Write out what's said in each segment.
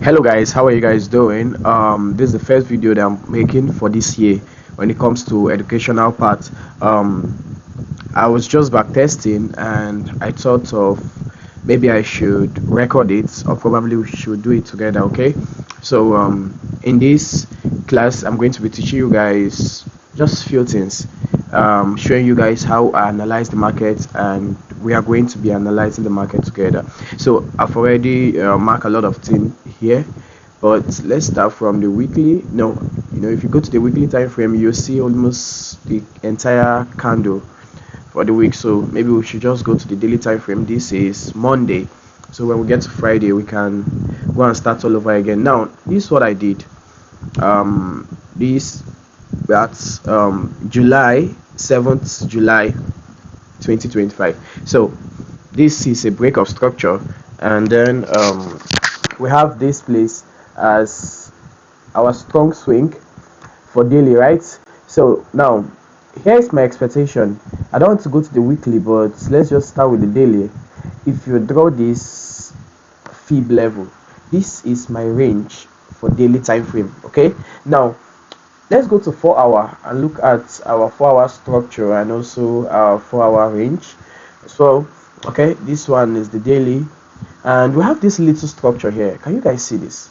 Hello guys, how are you guys doing? This is the first video that I'm making for this year when it comes to educational part. I was just back testing and I thought of maybe I should record it, or probably we should do it together. Okay, so in this class I'm going to be teaching you guys just few things, showing you guys how I analyze the market, and we are going to be analyzing the market together. So I've already marked a lot of things here, but let's start from the weekly. No, if you go to the weekly time frame, you'll see almost the entire candle for the week. So maybe we should just go to the daily time frame. This is Monday, so when we get to Friday we can go and start all over again. Now this is what I did. This that's July 7th, July 2025. So this is a break of structure, and then we have this place as our strong swing for daily, right? So now here's my expectation. I don't want to go to the weekly, but let's just start with the daily. If you draw this fib level, this is my range for daily time frame. Okay, now let's go to 4 hour and look at our 4 hour structure and also our 4 hour range. So okay, this one is the daily, and we have this little structure here. Can you guys see this?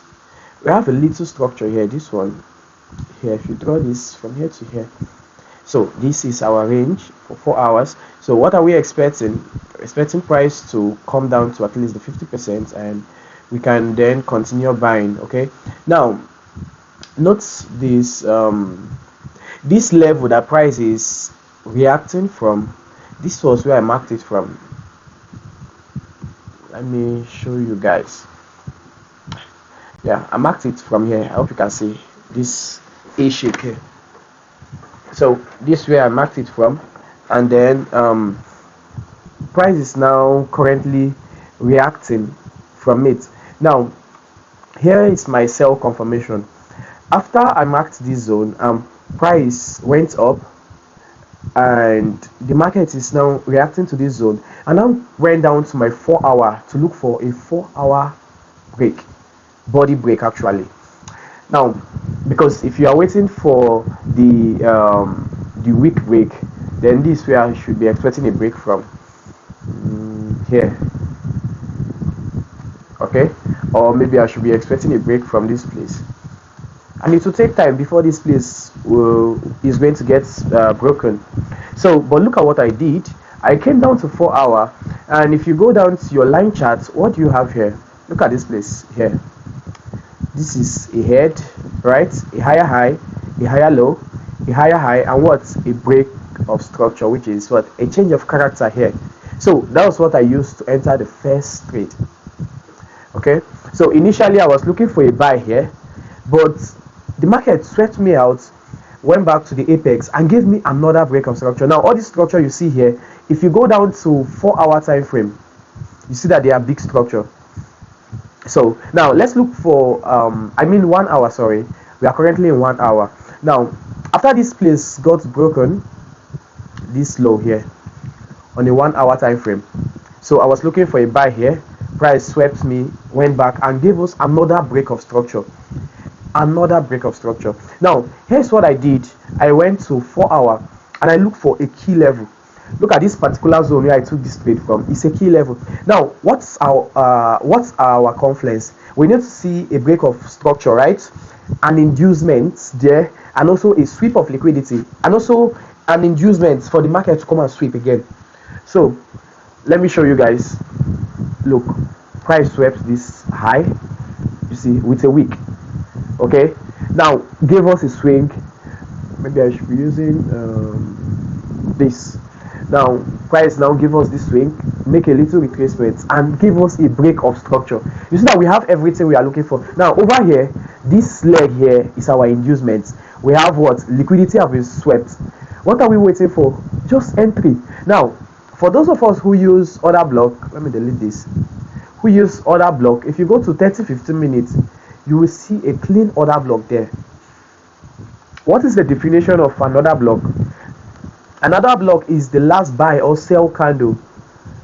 We have a little structure here, this one here. If you draw this from here to here, so this is our range for 4 hours. So what are we expecting? Expecting price to come down to at least the 50%, and we can then continue buying. Okay, now note this this level that price is reacting from. This was where I marked it from. Let me show you guys. Yeah, I marked it from here. I hope you can see this A shape here. So this way I marked it from, and then price is now currently reacting from it. Now here is my sell confirmation. After I marked this zone, price went up and the market is now reacting to this zone, and I went down to my 4 hour to look for a 4 hour break, body break actually. Now because if you are waiting for the week break, then this way I should be expecting a break from here. Okay, or maybe I should be expecting a break from this place, and it will take time before this place is going to get broken. So but look at what I did. I came down to 4 hour, and if you go down to your line chart, what do you have here? Look at this place here. This is a head, right? A higher high, a higher low, a higher high, and what? A break of structure, which is what? A change of character here. So that was what I used to enter the first trade. Okay, so initially I was looking for a buy here, but the market swept me out, went back to the apex and gave me another break of structure. Now all this structure you see here, if you go down to 4 hour time frame, you see that they are big structure. So now let's look for 1 hour, sorry, we are currently in 1 hour. Now after this place got broken, this low here on a 1 hour time frame, so I was looking for a buy here. Price swept me, went back and gave us another break of structure. Now here's what I did. I went to 4 hour and I looked for a key level. Look at this particular zone where I took this trade from. It's a key level. Now what's our confluence? We need to see a break of structure, right? An inducement there, and also a sweep of liquidity, and also an inducement for the market to come and sweep again. So let me show you guys. Look, price swept this high, you see, with a wick. Okay, now gave us a swing. Maybe I should be using this. Now price now give us this swing, make a little retracement and give us a break of structure. You see that we have everything we are looking for. Now over here, this leg here is our inducement. We have what? Liquidity have been swept. What are we waiting for? Just entry. Now for those of us who use order block, let me delete this, who use order block, if you go to 30-15 minutes, you will see a clean order block there. What is the definition of an order block? Another block is the last buy or sell candle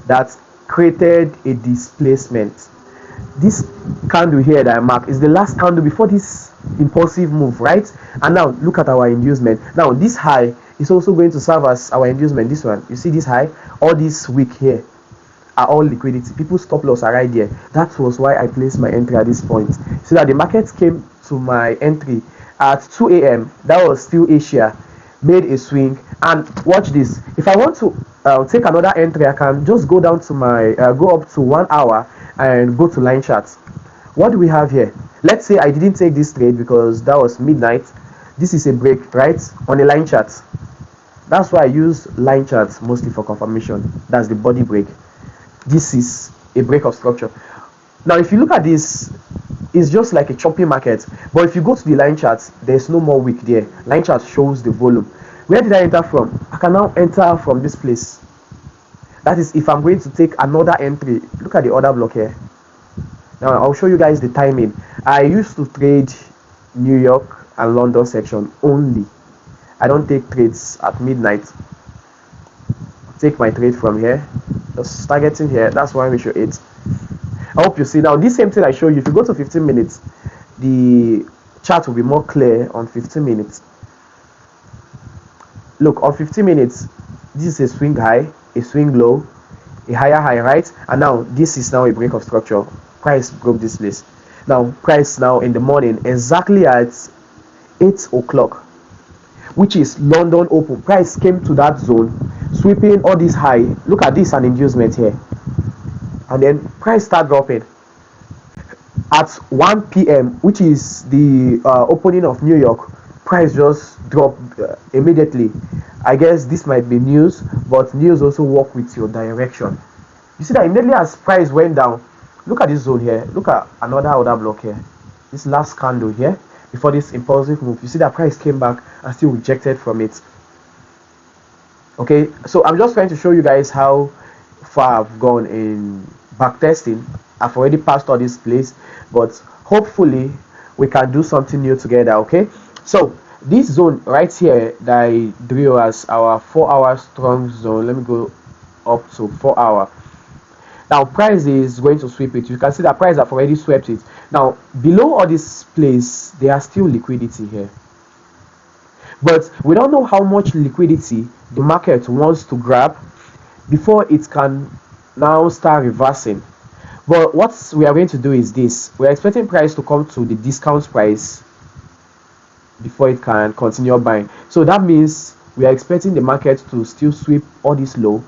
that created a displacement. this candle here that I mark is the last candle before this impulsive move, right? And now look at our inducement. Now this high is also going to serve as our inducement. This one, you see this high, all this wick here are all liquidity. People's stop loss are right there. That was why I placed my entry at this point, so that the market came to my entry at 2 a.m. That was still Asia, made a swing. And watch this, if I want to take another entry, I can just go down to my go up to 1 hour and go to line charts. What do we have here? Let's say I didn't take this trade because that was midnight. This is a break, right, on a line chart. That's why I use line charts mostly for confirmation. That's the body break. This is a break of structure. Now if you look at this, it's just like a choppy market, but if you go to the line charts, there's no more wick there. Line chart shows the volume. Where did I enter from? I can now enter from this place. That is if I'm going to take another entry. Look at the order block here. Now I'll show you guys the timing. I used to trade New York and London section only. I don't take trades at midnight. Take my trade from here, just targeting here. That's why we show it. I hope you see. Now this same thing I show you, if you go to 15 minutes, the chart will be more clear on 15 minutes. Look, on 15 minutes, this is a swing high, a swing low, a higher high, right? And now this is now a break of structure. Price broke this place. Now price now in the morning, exactly at 8 o'clock, which is London open, price came to that zone, sweeping all this high. Look at this, an inducement here, and then price start dropping at 1 p.m., which is the opening of New York. Price just dropped immediately. I guess this might be news, but news also work with your direction. You see that immediately as price went down, look at this zone here, look at another order block here, this last candle here before this impulsive move. You see that price came back and still rejected from it. Okay, so I'm just trying to show you guys how far I've gone in backtesting. I've already passed all this place, but hopefully we can do something new together. Okay, so this zone right here that I drew as our 4-hour strong zone, let me go up to 4 hour. Now price is going to sweep it. You can see that price have already swept it. Now below all this place, there are still liquidity here, but we don't know how much liquidity the market wants to grab before it can now start reversing. But what we are going to do is this: we are expecting price to come to the discount price before it can continue buying. So that means we are expecting the market to still sweep all this low,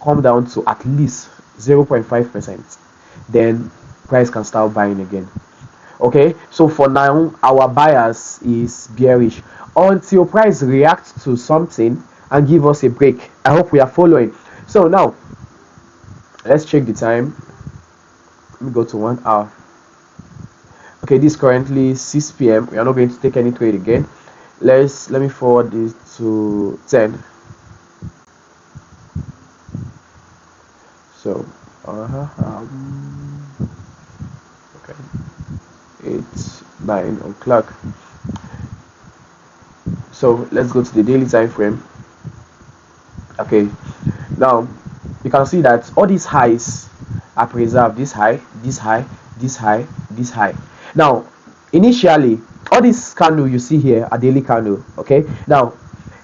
come down to at least 0.5%, then price can start buying again. Okay, so for now our bias is bearish until price reacts to something and give us a break. I hope we are following. So now let's check the time. Let me go to 1 hour. Okay, this is currently 6 p.m. we are not going to take any trade again. Let me forward this to 10. So okay, it's 9 o'clock. So let's go to the daily time frame. Okay, now you can see that all these highs are preserved. This high, this high, this high, this high. Now initially all this candle you see here are daily candle. Okay, now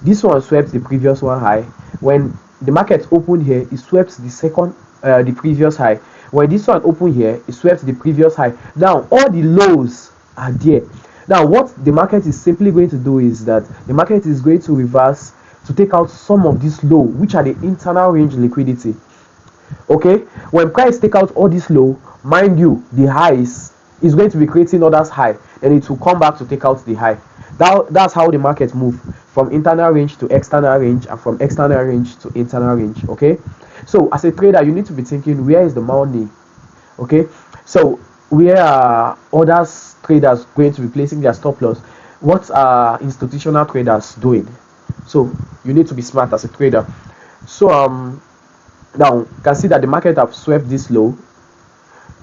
this one swept the previous one high. When the market opened here, it swept the second the previous high. When this one opened here, it swept the previous high. Now all the lows are there. Now what the market is simply going to do is that the market is going to reverse to take out some of this low, which are the internal range liquidity. Okay, when price take out all this low, mind you, the highs is going to be creating others high, then it will come back to take out the high. That's how the market move from internal range to external range, and from external range to internal range. Okay, so as a trader you need to be thinking, where is the money? Okay, so where are others traders going to be placing their stop loss? What are institutional traders doing? So you need to be smart as a trader. So now you can see that the market have swept this low,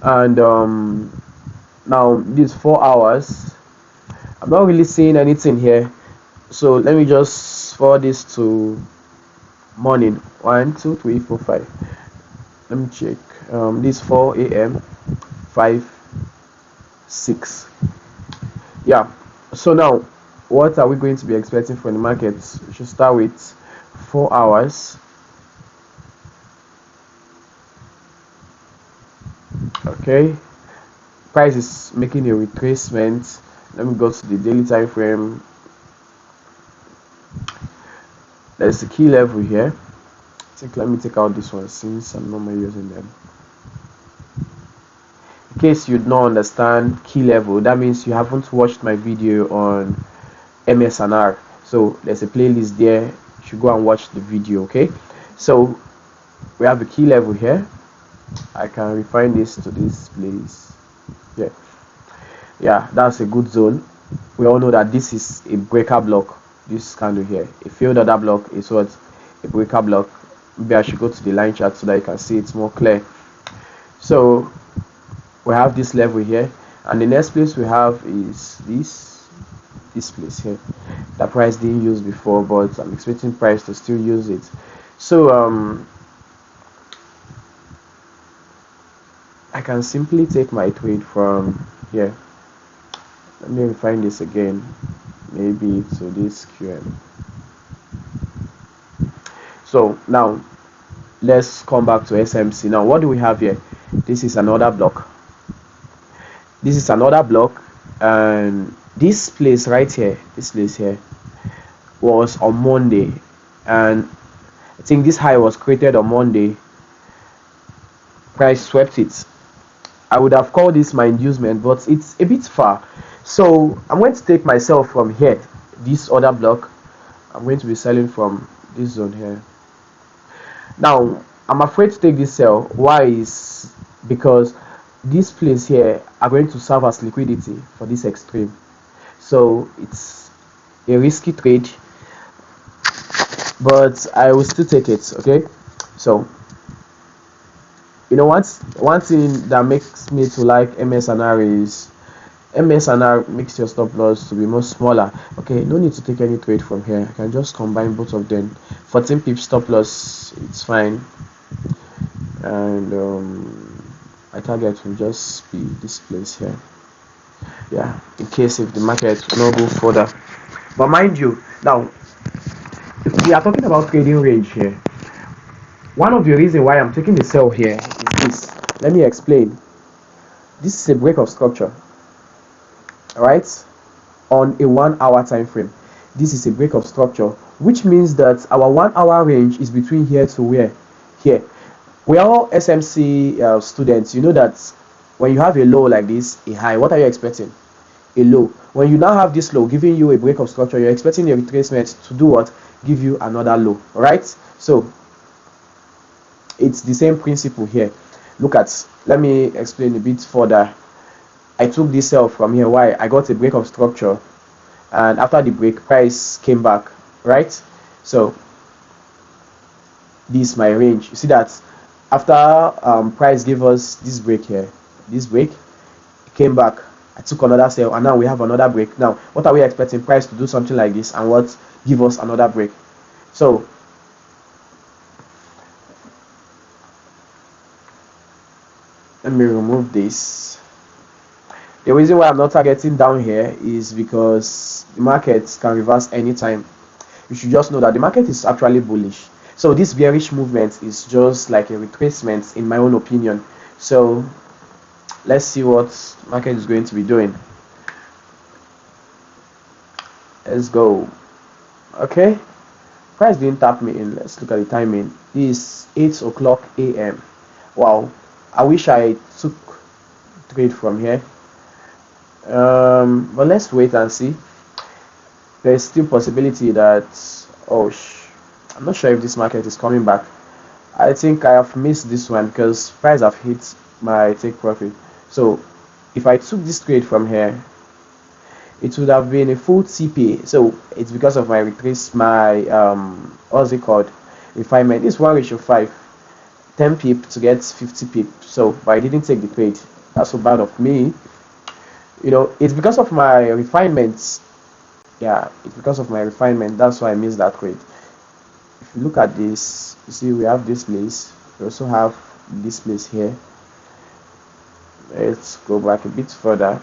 and now this 4 hours, I'm not really seeing anything here. So let me just forward this to morning. 1 2 3 4 5. Let me check. This 4 a.m 5 6. Yeah, so now what are we going to be expecting from the markets? We should start with 4 hours. Okay, price is making a retracement. Let me go to the daily time frame. There's a key level here. Let me take out this one since I'm not using them. In case you don't understand key level, that means you haven't watched my video on MSNR. So there's a playlist there. You should go and watch the video. Okay, so we have the key level here. I can refine this to this place. Yeah, that's a good zone. We all know that this is a breaker block. This candle here, a failed order block is what? A breaker block. Maybe I should go to the line chart so that you can see it's more clear. So we have this level here, and the next place we have is this place here that price didn't use before, but I'm expecting price to still use it. So I can simply take my trade from here. Let me refine this again, maybe to this QM. So now let's come back to SMC. Now what do we have here? This is another block. This is another block, and this place right here, this place here was on Monday, and I think this high was created on Monday. Price swept it. I would have called this my inducement, but it's a bit far. So I'm going to take myself from here, this other block. I'm going to be selling from this zone here. Now I'm afraid to take this sell. Why? Is because this place here are going to serve as liquidity for this extreme. So it's a risky trade, but I will still take it. Okay, so you know what? One thing that makes me to like MSNR is MSNR makes your stop loss to be much smaller. Okay, no need to take any trade from here. I can just combine both of them. 14 pips stop loss, it's fine. And my target will just be this place here. Yeah, in case if the market will not go further. But mind you, now if we are talking about trading range here, one of the reasons why I'm taking the sell here is this. Let me explain. This is a break of structure, right? On a 1 hour time frame. This is a break of structure, which means that our 1 hour range is between here to where? Here. We are all SMC students. You know that when you have a low like this, a high, what are you expecting? A low. When you now have this low giving you a break of structure, you're expecting a retracement to do what? Give you another low, right? So it's the same principle here. Look at, let me explain a bit further. I took this sell from here. Why? I got a break of structure, and after the break, price came back, right? So this is my range. You see that after price gave us this break here, this break, it came back. I took another sell, and now we have another break. Now what are we expecting? Price to do something like this and what? Give us another break. So let me remove this. The reason why I'm not targeting down here is because the market can reverse anytime. You should just know that the market is actually bullish. So this bearish movement is just like a retracement in my own opinion. So let's see what market is going to be doing. Let's go. Okay, price didn't tap me in. Let's look at the timing. This is 8 o'clock a.m. Wow, I wish I took trade from here, but let's wait and see. There's still possibility that I'm not sure if this market is coming back. I think I have missed this one because price have hit my take profit. So if I took this trade from here, it would have been a full TPA. So it's because of my retrace, my what's it called, refinement. This 1:5, 10 pip to get 50 pip. So but I didn't take the trade. That's so bad of me. You know, it's because of my refinements. Yeah, it's because of my refinement. That's why I missed that trade. If you look at this, you see we have this place. We also have this place here. Let's go back a bit further.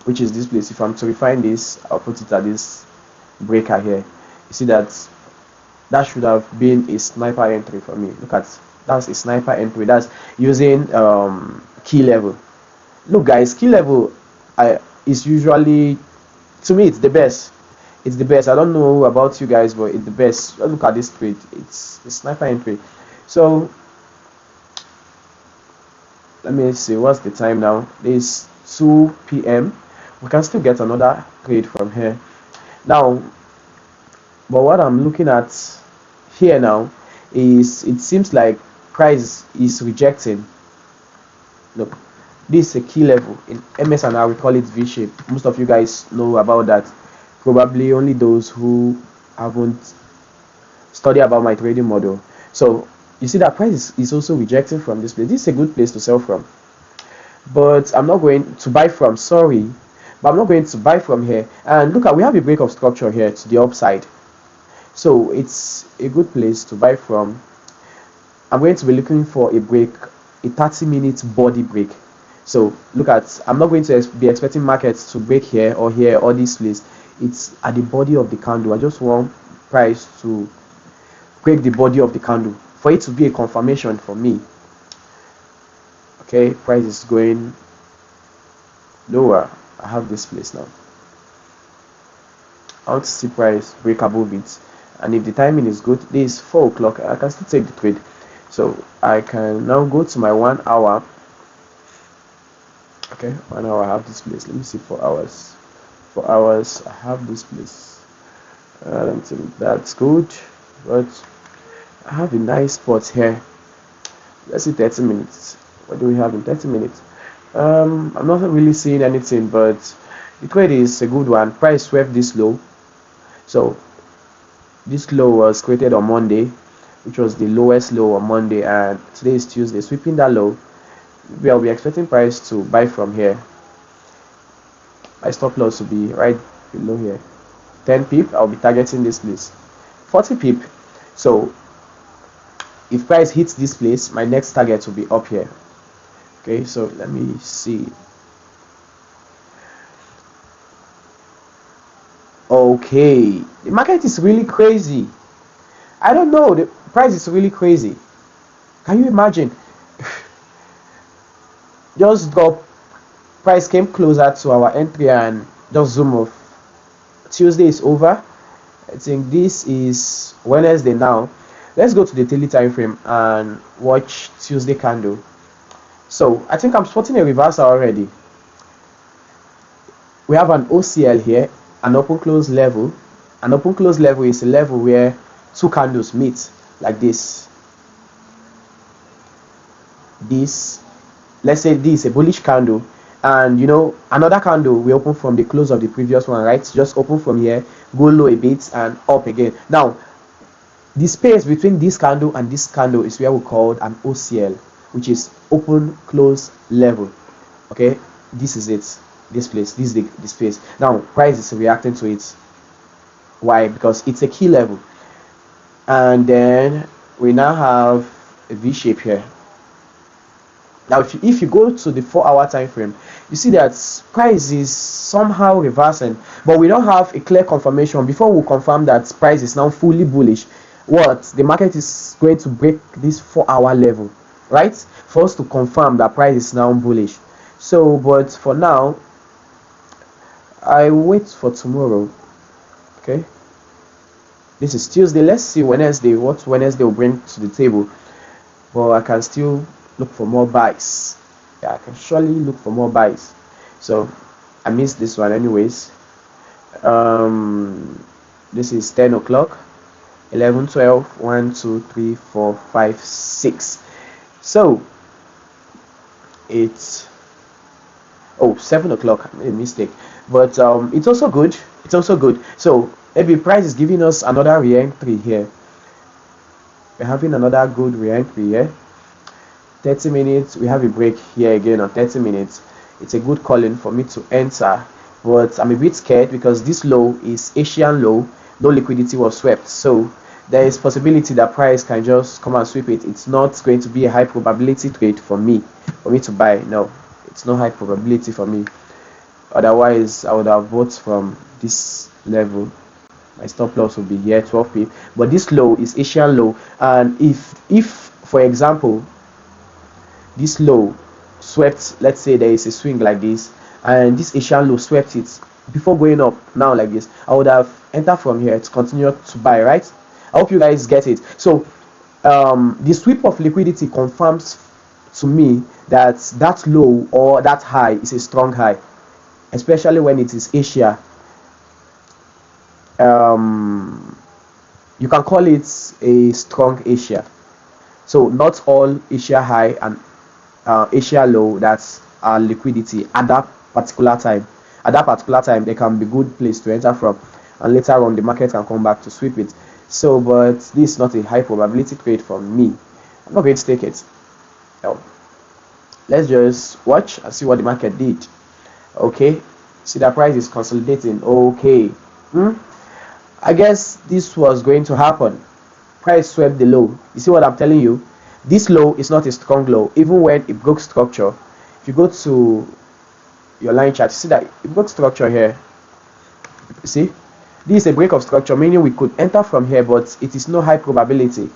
which is this place. If I'm to refine this, I'll put it at this breaker here. You see that should have been a sniper entry for me. Look at, that's a sniper entry. That's using key level. Look guys, key level is usually, to me, it's the best. It's the best. I don't know about you guys, but it's the best. Look at this trade. It's a sniper entry. So let me see, what's the time now? It's 2 p.m. We can still get another trade from here now, but what I'm looking at here now is, it seems like price is rejecting. Look, this is a key level in MS, and I will call it V shape. Most of you guys know about that, probably only those who haven't studied about my trading model. So you see that price is also rejecting from this place. This is a good place to sell from, but I'm not going to buy from, sorry, but I'm not going to buy from here. And look at, we have a break of structure here to the upside, so it's a good place to buy from. I'm going to be looking for a break, a 30-minute body break. So look at, I'm not going to be expecting markets to break here or this place. It's at the body of the candle. I just want price to break the body of the candle for it to be a confirmation for me. Okay, price is going lower. I have this place now. I want to see price break above it, and if the timing is good, this is 4 o'clock, I can still take the trade. So I can now go to my 1 hour. Okay, 1 hour, I have this place. Let me see, 4 hours. 4 hours, I have this place. I don't think that's good, but I have a nice spot here. Let's see, 30 minutes. What do we have in 30 minutes? I'm not really seeing anything, but the trade is a good one. Price swept this low. So this low was created on Monday, which was the lowest low on Monday, and today is Tuesday. Sweeping that low, we'll be expecting price to buy from here. My stop loss will be right below here. 10 pip, I'll be targeting this place. 40 pip. So if price hits this place, my next target will be up here. Okay, so let me see. Okay, the market is really crazy. I don't know, the price is really crazy. Can you imagine? Just got, price came closer to our entry and just zoom off. Tuesday is over. I think this is Wednesday now. Let's go to the daily time frame and watch Tuesday candle. So I think I'm spotting a reversal already. We have an OCL here, an open close level. An open close level is a level where two candles meet like this. Let's say this is a bullish candle, and another candle we open from the close of the previous one, right? Just open from here, go low a bit and up again. Now the space between this candle and this candle is where we call an OCL, which is open close level. Okay, this is it, this place, this is the space. Now price is reacting to it. Why? Because it's a key level. And then we now have a V shape here. Now if you go to the 4-hour time frame, you see that price is somehow reversing, but we don't have a clear confirmation. Before we confirm that price is now fully bullish, the market is going to break this 4-hour level, right, for us to confirm that price is now bullish. So but for now, I wait for tomorrow. Okay, this is Tuesday. Let's see Wednesday, what Wednesday will bring to the table. But I can still look for more buys. Yeah, I can surely look for more buys. So I missed this one anyways. This is 10 o'clock, 11, 12, 1, 2, 3, 4, 5, 6. So it's 7 o'clock. I made a mistake, but it's also good. It's also good. So maybe price is giving us another re-entry here. We're having another good re-entry here. 30 minutes, we have a break here again on 30 minutes. It's a good calling for me to enter, but I'm a bit scared because this low is Asian low. No liquidity was swept, so there is possibility that price can just come and sweep it. It's not going to be a high probability trade for me to buy. No, it's not high probability for me. Otherwise I would have bought from this level. My stop loss will be here 12p, but this low is Asian low, and if for example this low swept, let's say there is a swing like this and this Asian low swept it before going up now like this, I would have entered from here to continue to buy, right? I hope you guys get it. So the sweep of liquidity confirms to me that that low or that high is a strong high, especially when it is Asia. You can call it a strong Asia. So not all Asia high and Asia low that's liquidity at that particular time. At that particular time, they can be good place to enter from, and later on the market can come back to sweep it. So, but this is not a high probability trade for me. I'm not going to take it. No. Let's just watch and see what the market did. Okay, see the price is consolidating. Okay, I guess this was going to happen. Price swept the low. You see what I'm telling you? This low is not a strong low, even when it broke structure. If you go to your line chart, you see that it broke structure here. You see, this is a break of structure, meaning we could enter from here, but it is no high probability.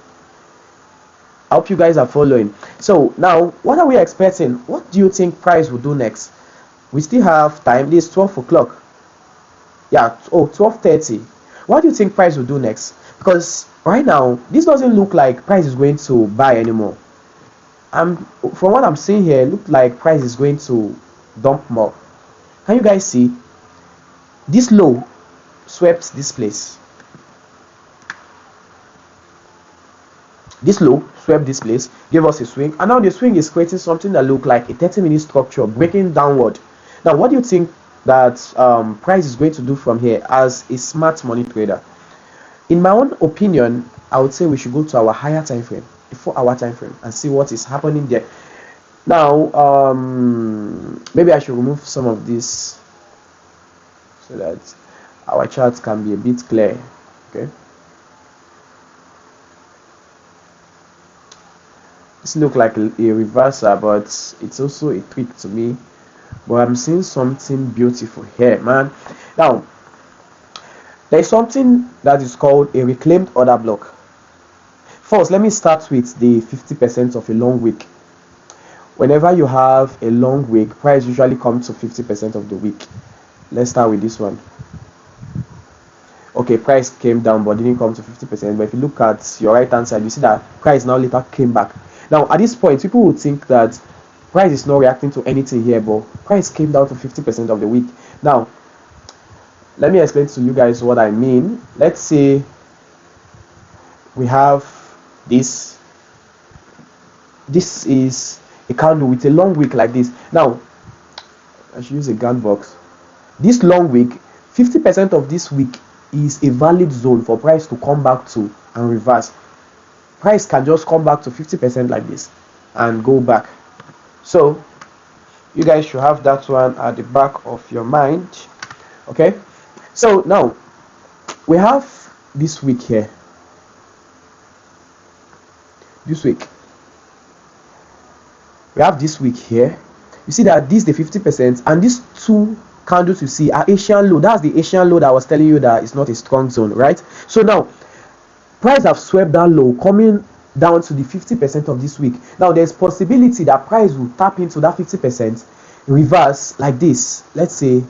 I hope you guys are following. So now, what are we expecting? What do you think price will do next? We still have time. This is 12 o'clock. Yeah, 12:30. What do you think price will do next? Because right now this doesn't look like price is going to buy anymore. From what I'm seeing here, look like price is going to dump more. Can you guys see? This low swept this place. This low swept this place, gave us a swing, and now the swing is creating something that look like a 30-minute structure breaking downward. Now what do you think that price is going to do from here as a smart money trader? In my own opinion, I would say we should go to our higher time frame, a 4-hour time frame, and see what is happening there. Now maybe I should remove some of this so that our chart can be a bit clear. Okay, this look like a reversal, but it's also a trick to me. But I'm seeing something beautiful here, man. Now there's something that is called a reclaimed order block. First, let me start with the 50% of a long wick. Whenever you have a long wick, price usually comes to 50% of the wick. Let's start with this one. Okay, price came down but didn't come to 50%. But if you look at your right hand side, you see that price now later came back. Now at this point, people would think that price is not reacting to anything here, but price came down to 50% of the wick. Now let me explain to you guys what I mean. Let's say we have this is a candle with a long wick like this. Now I should use a Gantt box. This long wick, 50% of this wick is a valid zone for price to come back to and reverse. Price can just come back to 50% like this and go back. So you guys should have that one at the back of your mind. Okay, so now we have this wick here, this wick. We have this wick here. You see that this is the 50%, and these two candles you see are Asian low. That's the Asian low that I was telling you that it's not a strong zone, right? So now price have swept that low, coming down to the 50% of this wick. Now there's possibility that price will tap into that 50%, reverse like this. Let's say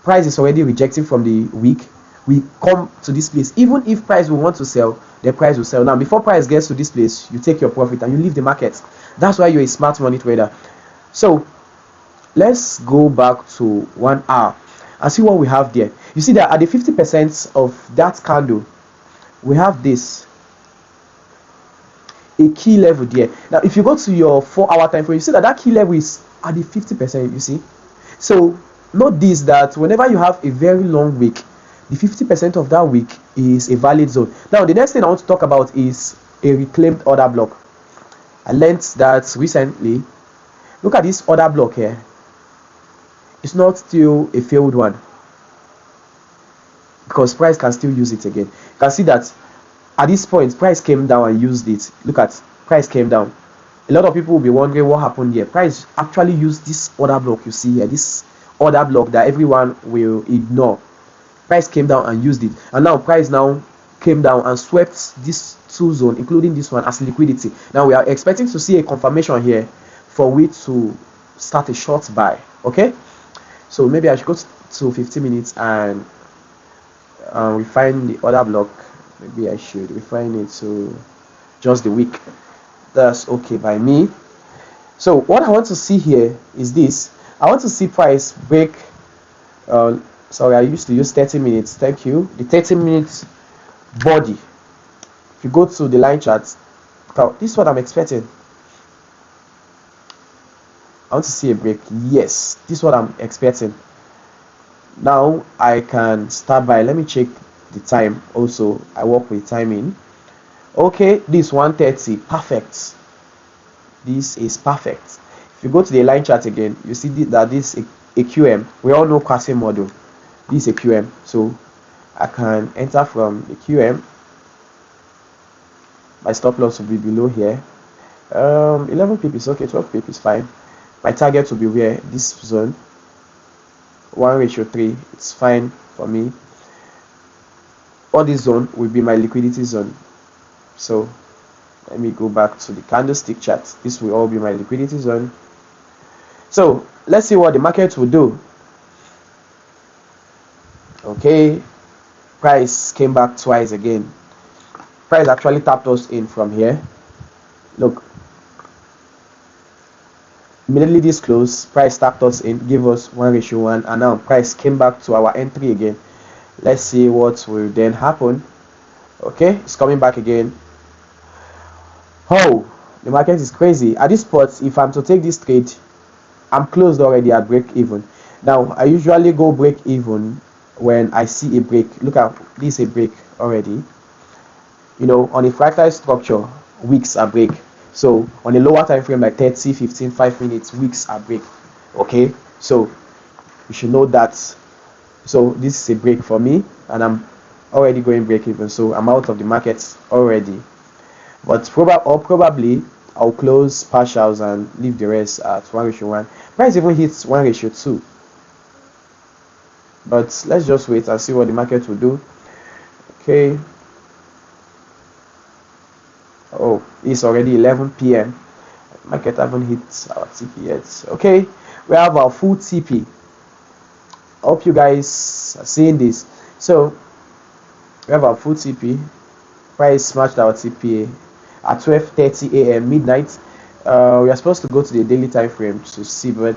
price is already rejecting from the wick, we come to this place. Even if price will want to sell, the price will sell. Now before price gets to this place, you take your profit and you leave the market. That's why you're a smart money trader. So let's go back to 1 hour and see what we have there. You see that at the 50% of that candle, we have this, a key level there. Now if you go to your 4-hour time frame, you see that that key level is at the 50%. You see, so note this, that whenever you have a very long wick, the 50% of that wick is a valid zone. Now the next thing I want to talk about is a reclaimed order block. I learned that recently. Look at this order block here. It's not still a failed one, because price can still use it again. You can see that at this point price came down and used it. Look at price came down. A lot of people will be wondering what happened here. Price actually used this order block you see here, this order block that everyone will ignore. Price came down and used it, and now price now came down and swept this two zone, including this one, as liquidity. Now we are expecting to see a confirmation here for we to start a short buy. Okay, so maybe I should go to 15 minutes and refine the order block. Maybe I should refine it to just the week. That's okay by me. So what I want to see here is this. I want to see price break. Sorry, I used to use 30 minutes. Thank you. The 30 minutes body. If you go to the line chart, this is what I'm expecting. I want to see a break. Yes, this is what I'm expecting. Now I can start by, let me check the time. Also, I work with timing. Okay, this 1:30, perfect. This is perfect. If you go to the line chart again, you see that this is a QM. We all know quasi model. This is a QM, so I can enter from the QM. My stop loss will be below here. 11 pip is okay, 12 pip is fine. My target will be where? This zone, 1:3. It's fine for me. All this zone will be my liquidity zone. So let me go back to the candlestick chart. This will all be my liquidity zone. So let's see what the market will do. Okay, price came back twice again. Price actually tapped us in from here. Look, immediately this close, price tapped us in, give us 1:1, and now price came back to our entry again. Let's see what will then happen. Okay, it's coming back again. Oh, the market is crazy. At this spot, if I'm to take this trade, I'm closed already at break even. Now I usually go break even when I see a break. Look at this, a break already. You know, on a fractal structure, weeks are break. So on a lower time frame like 30, 15, 5 minutes, weeks are break. Okay, so you should know that. So this is a break for me, and I'm already going break even. So I'm out of the market already. But probably I'll close partials and leave the rest at 1:1. Price even hits 1:2. But let's just wait and see what the market will do. Okay. Oh, it's already 11 p.m. Market haven't hit our TP yet. Okay, we have our full TP. Hope you guys are seeing this. So we have our full TP. Price smashed our TPA at 12:30 a.m. midnight. We are supposed to go to the daily time frame to see, but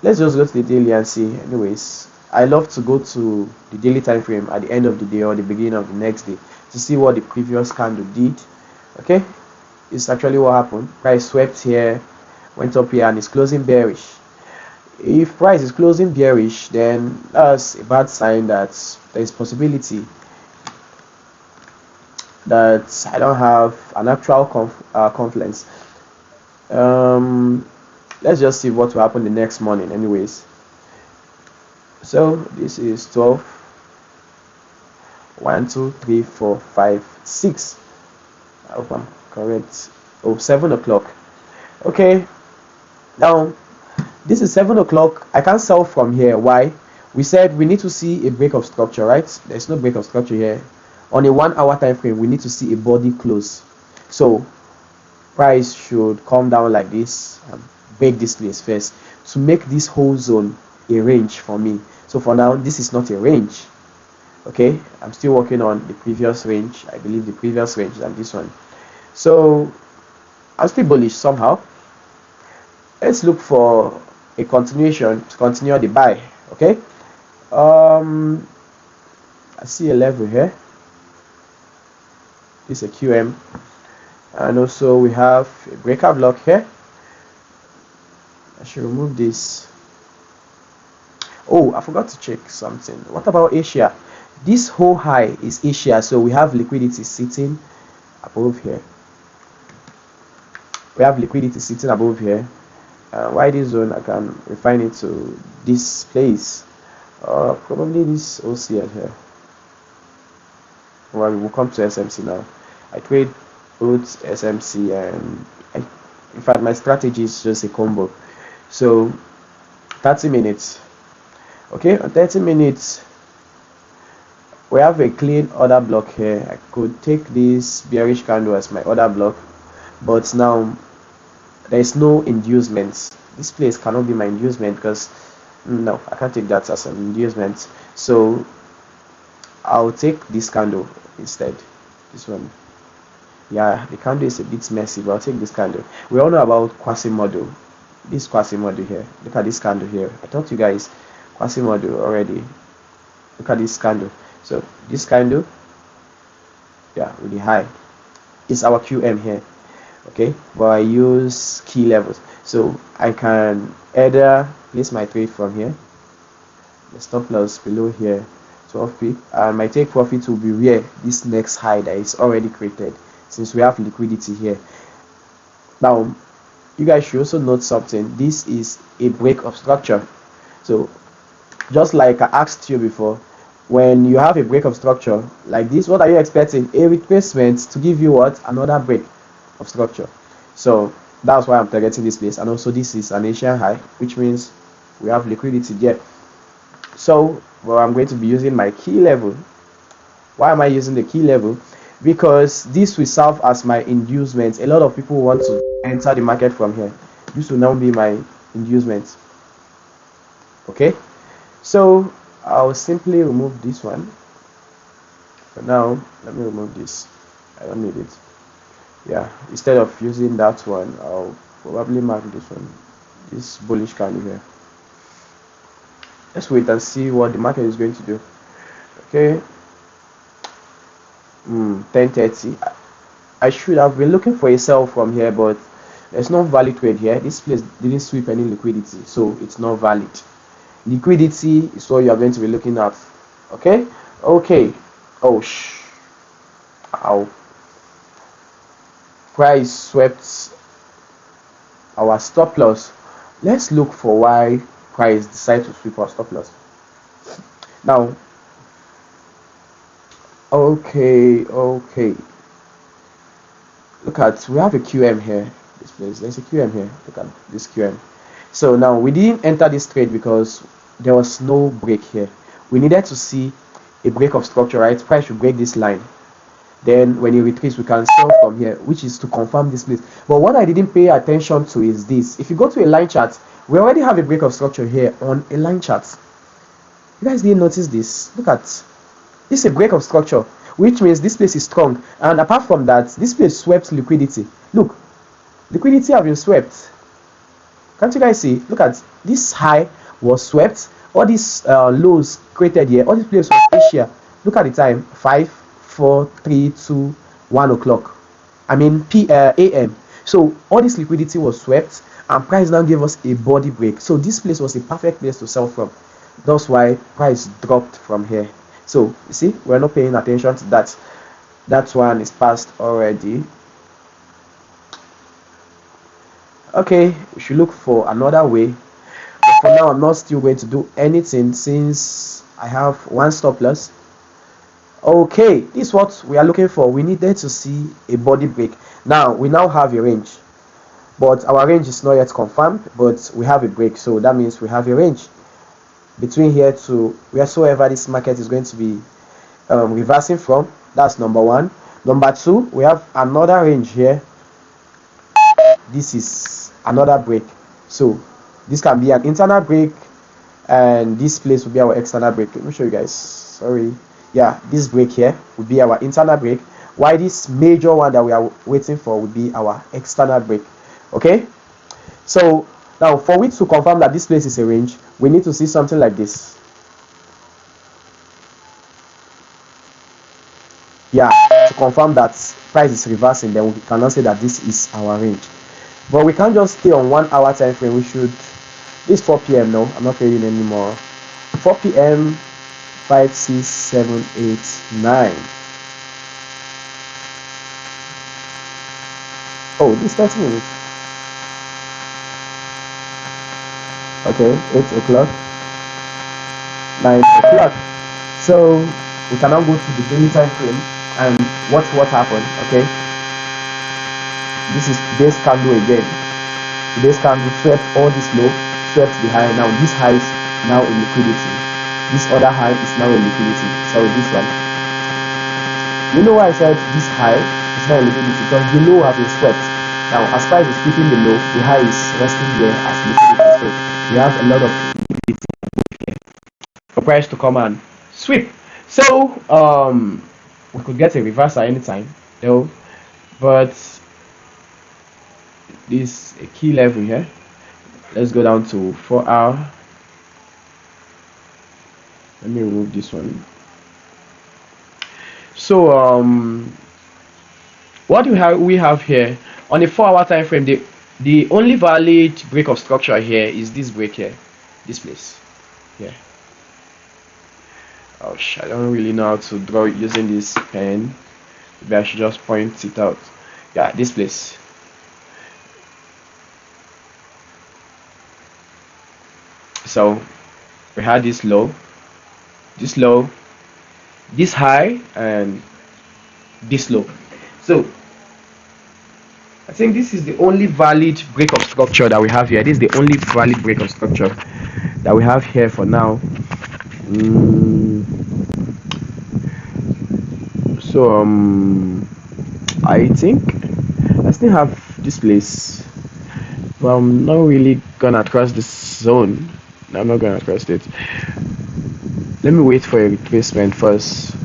let's just go to the daily and see. Anyways, I love to go to the daily time frame at the end of the day or the beginning of the next day to see what the previous candle did. Okay, it's actually what happened. Price swept here, went up here, and is closing bearish. If price is closing bearish, then that's a bad sign that there is possibility that I don't have an actual confluence. Let's just see what will happen the next morning. Anyways, so this is 12, 1, 2, 3, 4, 5, 6. I hope I'm correct. Oh, 7 o'clock. Okay, now this is 7 o'clock. I can't sell from here. Why? We said we need to see a break of structure, right? There's no break of structure here. On a 1 hour time frame, we need to see a body close. So price should come down like this and break this place first to make this whole zone a range for me. So for now, this is not a range. Okay, I'm still working on the previous range. I believe the previous range than this one. So I'm still bullish somehow. Let's look for a continuation to continue the buy. Okay, I see a level here. This is a QM, and also we have a breakout block here. I should remove this. Oh, I forgot to check something. What about Asia? This whole high is Asia, so we have liquidity sitting above here. We have liquidity sitting above here. Why this zone? I can refine it to this place. Probably this OCL here. Well, we will come to SMC now. I trade both SMC and in fact my strategy is just a combo. So 30 minutes. Okay, on 30 minutes we have a clean order block here. I could take this bearish candle as my order block, but now there is no inducement. This place cannot be my inducement because no, I can't take that as an inducement. So I'll take this candle instead. This one. Yeah, the candle is a bit messy, but I'll take this candle. We all know about Quasimodo. This Quasimodo here. Look at this candle here. I taught you guys Quasimodo already. Look at this candle. So this candle, yeah, with the high, is our QM here. Okay, but I use key levels, so I can either place my trade from here, the stop loss below here, 12p, and my take profit will be where this next high that is already created, since we have liquidity here. Now you guys should also note something. This is a break of structure. So just like I asked you before, when you have a break of structure like this, what are you expecting? A retracement to give you what? Another break of structure. So that's why I'm targeting this place. And also this is an Asian high, which means we have liquidity there. So well, I'm going to be using my key level. Why am I using the key level? Because this will serve as my inducement. A lot of people want to enter the market from here. This will now be my inducement. Okay, so I'll simply remove this one. For now, let me remove this. I don't need it. Yeah, instead of using that one, I'll probably mark this one, this bullish candle here. Let's wait and see what the market is going to do. Okay, 10:30. I should have been looking for a sell from here, but there's no valid trade here. This place didn't sweep any liquidity, so it's not valid. Liquidity is what you are going to be looking at. Okay, oh ow, price swept our stop loss. Let's look for why price decided to sweep our stop loss. Now okay, look at, we have a QM here. This place, there's a QM here. Look at this QM. So now we didn't enter this trade because there was no break here. We needed to see a break of structure, right? Price should break this line, then when it retreats we can sell from here, which is to confirm this place. But what I didn't pay attention to is this. If you go to a line chart, we already have a break of structure here on a line chart. You guys didn't notice this? Look at this, is a break of structure, which means this place is strong. And apart from that, this place swept liquidity. Look, liquidity have been swept. Can't you guys see? Look at this high was swept. All these lows created here, all this place was Asia. Look at the time, 5, 4, 3, 2, 1 o'clock. I mean AM. So all this liquidity was swept, and price now gave us a body break. So this place was a perfect place to sell from. That's why price dropped from here. So you see, we're not paying attention to that. That one is passed already. Okay, we should look for another way. But for now, I'm not still going to do anything since I have one stop loss. Okay, this is what we are looking for. We needed to see a body break. Now we now have a range, but our range is not yet confirmed, but we have a break, so that means we have a range between here to wheresoever this market is going to be reversing from. That's number one. Number two, we have another range here. This is another break, so this can be an internal break, and this place will be our external break. Let me show you guys. Sorry, yeah, this break here will be our internal break, while this major one that we are waiting for will be our external break. Okay, so now for we to confirm that this place is a range, we need to see something like this. Yeah, to confirm that price is reversing, then we cannot say that this is our range. But we can't just stay on 1 hour time frame. We should, this 4 p.m. no, I'm not trading anymore. 4 p.m. 5, 6, 7, 8, 9. Oh, this 30 minutes. Okay, 8 o'clock, 9 o'clock. So we can now go to the daily time frame and watch what happened. Okay, this is today's candle again. Today's candle swept all this low, swept the high. Now this high now a liquidity. This other high is now a liquidity. Sorry, this one. You know why I said this high is not a liquidity? Because the low has been swept. Now, as price is keeping the low, the high is resting here as liquidity. So we have a lot of liquidity for price to come and sweep. So we could get a reversal anytime though, but this a key level here. Let's go down to 4 hour. Let me remove this one. So what we have here on a 4 hour time frame, the only valid break of structure here is this break here, this place here. Oh, I don't really know how to draw using this pen. Maybe I should just point it out. Yeah, this place. So we had this low, this high, and this low. So I think this is the only valid break of structure that we have here. This is the only valid break of structure that we have here for now. So I think I still have this place, but I'm not really gonna cross this zone. I'm not gonna cross it. Let me wait for a retracement first.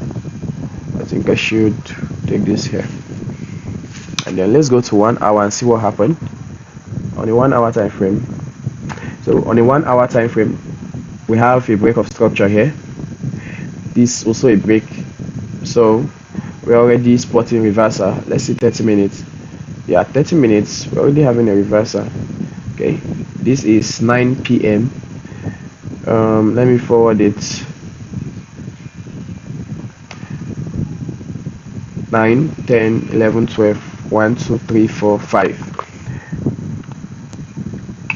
I think I should take this here, and then let's go to 1 hour and see what happened on a 1 hour time frame. So on a 1 hour time frame, we have a break of structure here. This also a break. So we're already spotting reversal. Let's see 30 minutes. Yeah, 30 minutes. We're already having a reversal. Okay, this is 9 p.m. Let me forward it. 9, 10, 11, 12, 1, 2, 3, 4, 5.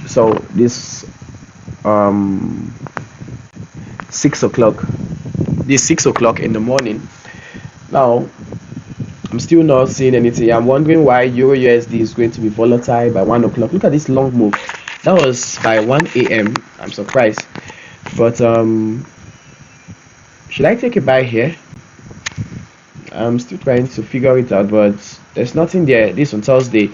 So this 6 o'clock. This 6 o'clock in the morning. Now I'm still not seeing anything. I'm wondering why EURUSD is going to be volatile by 1 o'clock. Look at this long move. That was by 1 a.m. I'm surprised. But should I take a buy here? I'm still trying to figure it out, but there's nothing there. This on Thursday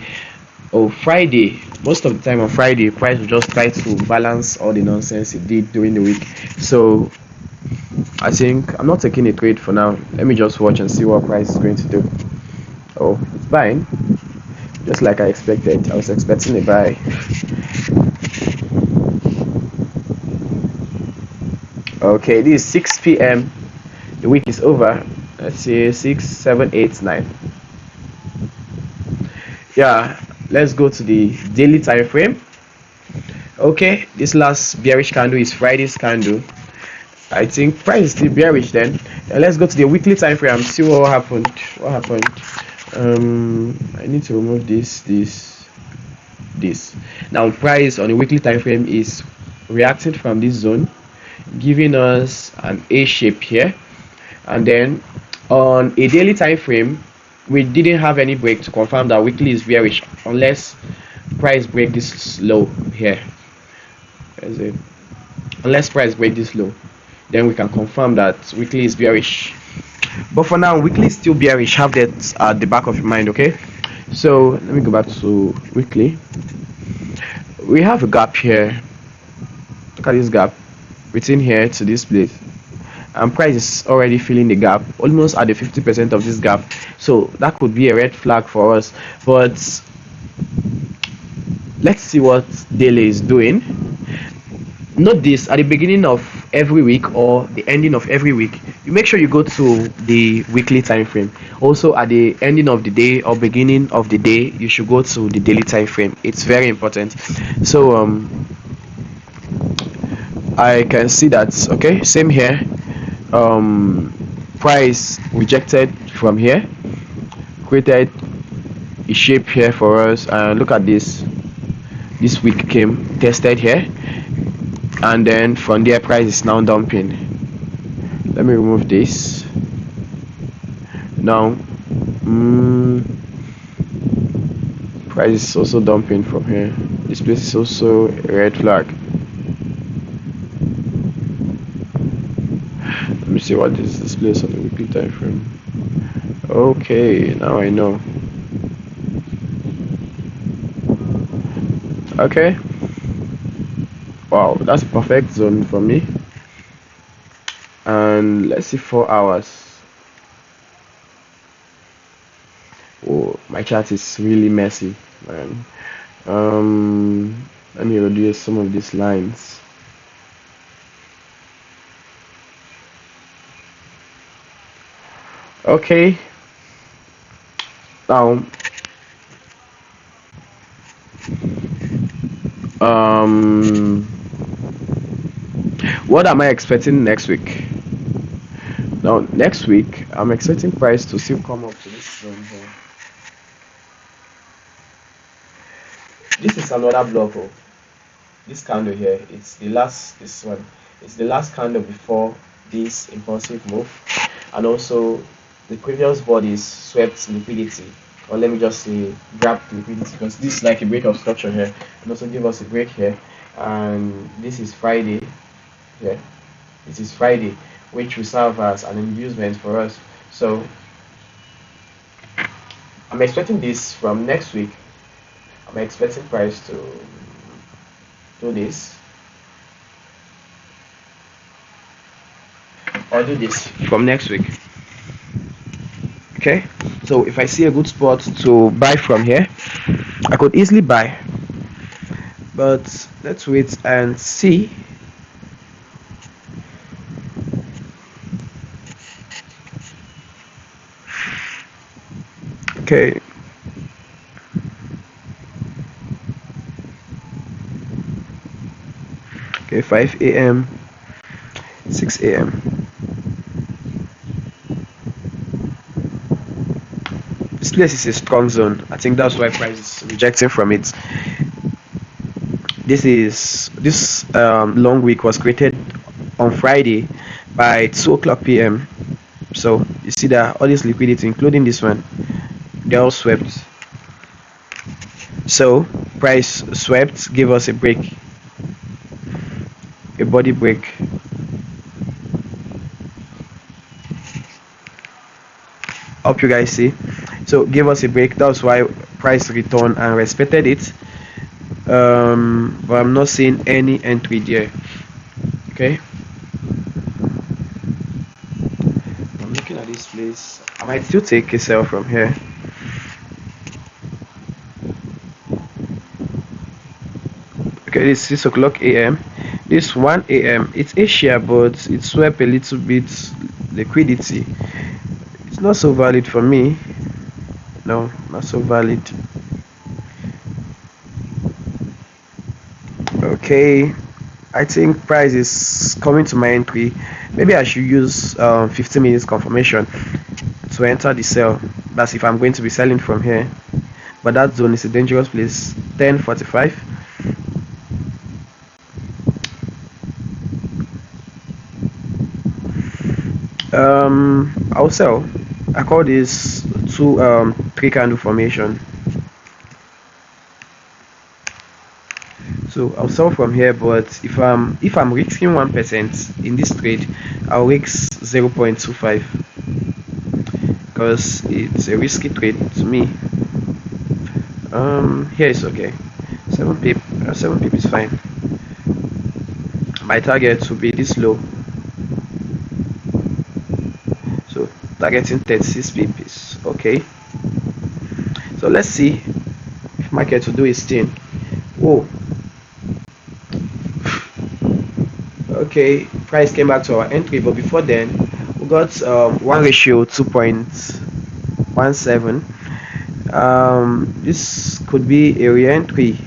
or Friday. Most of the time on Friday, price will just try to balance all the nonsense it did during the week. So I think I'm not taking a trade for now. Let me just watch and see what price is going to do. Oh, it's buying, just like I expected. I was expecting a buy. Okay, this is 6 p.m. The week is over. Let's see, 6, 7, 8, 9. Yeah, let's go to the daily time frame. Okay, this last bearish candle is Friday's candle. I think price is still bearish then. Let's go to the weekly time frame and see what happened. I need to remove this. Now price on the weekly time frame is reacting from this zone, giving us an A shape here, and then on a daily time frame we didn't have any break to confirm that weekly is bearish unless price break this low here. Unless price break this low, then we can confirm that weekly is bearish. But for now, weekly is still bearish. Have that at the back of your mind, okay? So let me go back to weekly. We have a gap here. Look at this gap between here to this place, and price is already filling the gap, almost at the 50% of this gap. So that could be a red flag for us. But let's see what daily is doing. Note this: at the beginning of every week or the ending of every week, you make sure you go to the weekly time frame. Also at the ending of the day or beginning of the day, you should go to the daily time frame. It's very important. So I can see that. Okay, same here. Price rejected from here, created a shape here for us, and look at this. This week came, tested here, and then from there price is now dumping. Let me remove this now. Price is also dumping from here. This place is also a red flag. Let me see what is this place on the weekly time frame. Okay, now I know. Okay, wow, that's a perfect zone for me. And let's see 4 hours. Oh, my chart is really messy, man. Let me reduce some of these lines. Okay, now um what am I expecting next week? Now next week I'm expecting price to still come up to this zone here. This is another block. Oh, this candle here, it's the last, this one, it's the last candle before this impulsive move, and also the previous bodies swept liquidity, or let me just say grab liquidity, because this is like a break of structure here, and also give us a break here. And this is Friday here, this is Friday, which will serve as an inducement for us. So I'm expecting this from next week. I'm expecting price to do this or do this from next week. Okay, so if I see a good spot to buy from here, I could easily buy, but let's wait and see. Okay, okay, 5 a.m, 6 a.m. This place is a strong zone. I think that's why price is rejecting from it. This long week was created on Friday by 2 o'clock p.m. So you see that all this liquidity, including this one, they all swept. So price swept, give us a break, a body break. Hope you guys see. So give us a break. That's why price returned and respected it. But I'm not seeing any entry there. Okay, I'm looking at this place. I might still take a sell from here. Okay, this 6 o'clock a.m. This 1 a.m. It's Asia, but it swept a little bit liquidity. It's not so valid for me. No, not so valid. Okay, I think price is coming to my entry. Maybe I should use 15 minutes confirmation to enter the sell. That's if I'm going to be selling from here. But that zone is a dangerous place. 10:45. I'll sell. I call this three candle formation. So I'll sell from here, but if I'm risking 1% in this trade, I'll risk 0.25 because it's a risky trade to me. Here is okay. 7 pip is fine. My target will be this low. So targeting 36 pip is okay. So let's see if market will do its thing. Whoa. Okay, price came back to our entry, but before then we got 1:2.17. This could be a re-entry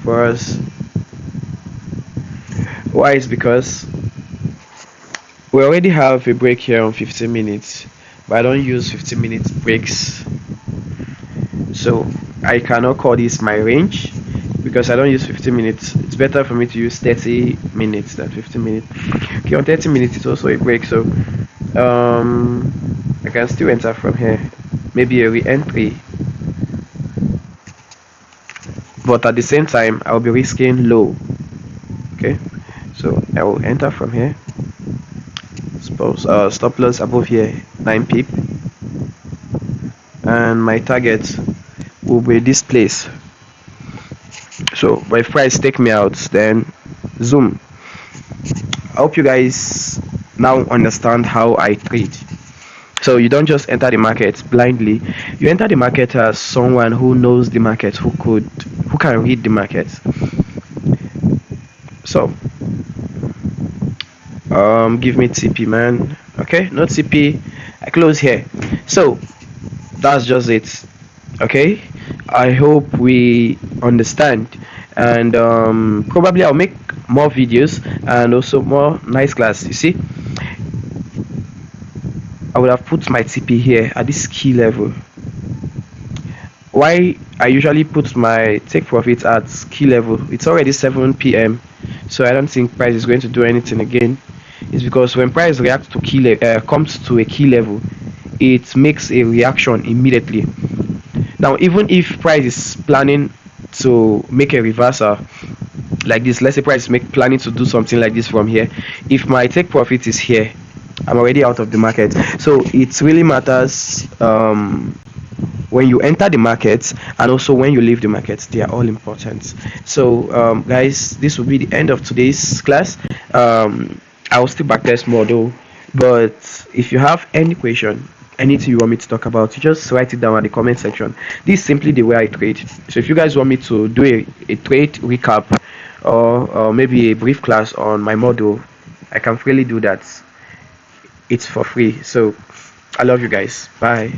for us. Why? Is because we already have a break here on 15 minutes, but I don't use 15 minute breaks, so I cannot call this my range because I don't use 15 minutes. It's better for me to use 30 minutes than 15 minutes. Okay, on 30 minutes it's also a break, so I can still enter from here, maybe a re-entry, but at the same time I'll be risking low. Okay, So I will enter from here. Suppose stop loss above here 9 pip, and my target will be this place. So my price take me out, then zoom. I hope you guys now understand how I trade. So you don't just enter the market blindly. You enter the market as someone who knows the market, who can read the market. So give me TP, man. Okay, not TP. I close here. So that's just it. Okay, I hope we understand, and probably I'll make more videos and also more nice class. You see, I would have put my TP here at this key level. Why I usually put my take profit at key level? It's already 7 p.m. so I don't think price is going to do anything again. It's because when price reacts to comes to a key level, it makes a reaction immediately. Now, even if price is planning to make a reversal like this, let's say price is planning to do something like this from here, if my take profit is here, I'm already out of the market. So it really matters when you enter the market and also when you leave the market. They are all important. So guys, this will be the end of today's class. I will still backtest more though, but if you have any question, anything you want me to talk about, you just write it down in the comment section. This is simply the way I trade. So if you guys want me to do a trade recap, or maybe a brief class on my model, I can freely do that. It's for free. So I love you guys. Bye.